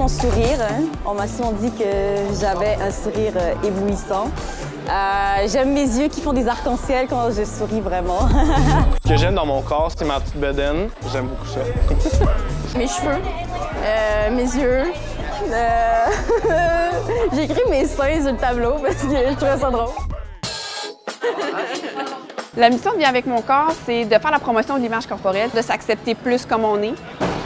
mon sourire. Hein. On m'a souvent dit que j'avais un sourire éblouissant. J'aime mes yeux qui font des arcs-en-ciel quand je souris vraiment. Ce que j'aime dans mon corps, c'est ma petite bedaine. J'aime beaucoup ça. Mes cheveux, mes yeux. J'ai écrit mes seins sur le tableau parce que je trouvais ça drôle. La mission de Bien avec mon corps, c'est de faire la promotion de l'image corporelle, de s'accepter plus comme on est.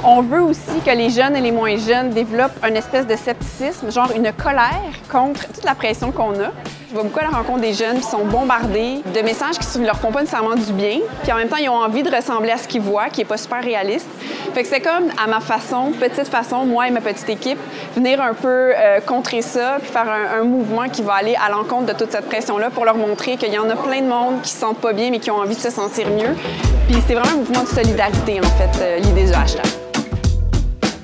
On veut aussi que les jeunes et les moins jeunes développent une espèce de scepticisme, genre une colère contre toute la pression qu'on a. Je vais beaucoup à la rencontre des jeunes qui sont bombardés de messages qui ne leur font pas nécessairement du bien, puis en même temps, ils ont envie de ressembler à ce qu'ils voient, qui n'est pas super réaliste. Fait que c'est comme, à ma façon, petite façon, moi et ma petite équipe, venir un peu contrer ça, puis faire un mouvement qui va aller à l'encontre de toute cette pression-là pour leur montrer qu'il y en a plein de monde qui se sentent pas bien, mais qui ont envie de se sentir mieux. Puis c'est vraiment un mouvement de solidarité, en fait, l'idée du hashtag.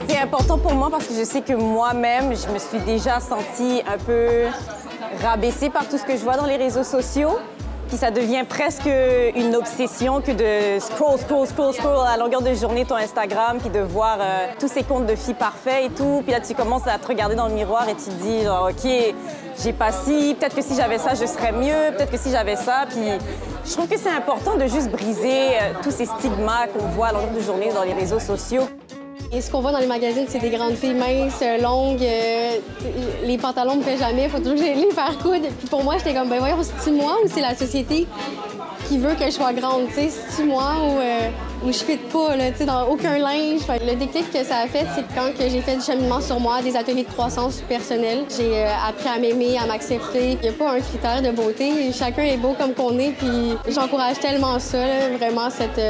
C'est important pour moi parce que je sais que moi-même, je me suis déjà sentie un peu rabaissée par tout ce que je vois dans les réseaux sociaux. Puis ça devient presque une obsession que de scroll à longueur de journée ton Instagram, puis de voir tous ces comptes de filles parfaits et tout. Puis là, tu commences à te regarder dans le miroir et tu te dis, genre, OK, j'ai pas ci, peut-être que si j'avais ça, je serais mieux, peut-être que si j'avais ça. Puis je trouve que c'est important de juste briser tous ces stigmas qu'on voit à longueur de journée dans les réseaux sociaux. Et ce qu'on voit dans les magazines, c'est des grandes filles minces, longues, les pantalons me fait jamais, il faut toujours que j'ai les faire coudre. Puis pour moi, j'étais comme, ben voyons, c'est-tu moi ou c'est la société qui veut que je sois grande, tu sais, c'est-tu moi ou je fit pas, là, tu sais, dans aucun linge. Fait, le déclic que ça a fait, c'est quand que j'ai fait du cheminement sur moi, des ateliers de croissance personnelle. J'ai appris à m'aimer, à m'accepter. Il n'y a pas un critère de beauté, chacun est beau comme qu'on est, puis j'encourage tellement ça, là, vraiment cette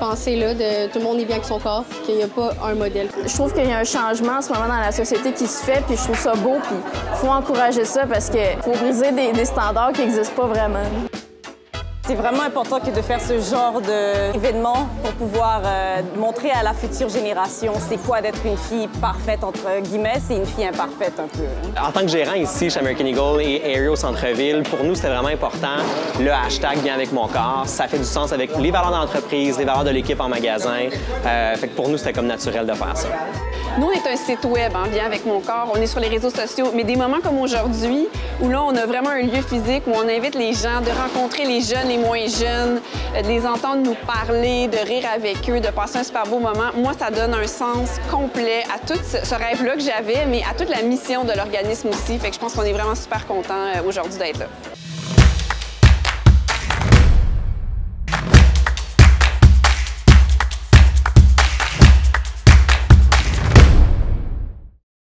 pensée-là de tout le monde est bien avec son corps, qu'il n'y a pas un modèle. Je trouve qu'il y a un changement en ce moment dans la société qui se fait, puis je trouve ça beau, puis il faut encourager ça parce qu'il faut briser des standards qui n'existent pas vraiment. C'est vraiment important que de faire ce genre d'événement pour pouvoir montrer à la future génération c'est quoi d'être une fille parfaite, entre guillemets, c'est une fille imparfaite un peu. En tant que gérant ici chez American Eagle et Aerie au centre-ville, pour nous, c'était vraiment important. Le hashtag Bien avec mon corps, ça fait du sens avec les valeurs d'entreprise, les valeurs de l'équipe en magasin. Fait que pour nous, c'était comme naturel de faire ça. Nous, on est un site web, hein, Bien avec mon corps. On est sur les réseaux sociaux, mais des moments comme aujourd'hui, où là, on a vraiment un lieu physique où on invite les gens de rencontrer les jeunes et moins jeunes, de les entendre nous parler, de rire avec eux, de passer un super beau moment. Moi, ça donne un sens complet à tout ce rêve-là que j'avais, mais à toute la mission de l'organisme aussi. Fait que je pense qu'on est vraiment super contents aujourd'hui d'être là.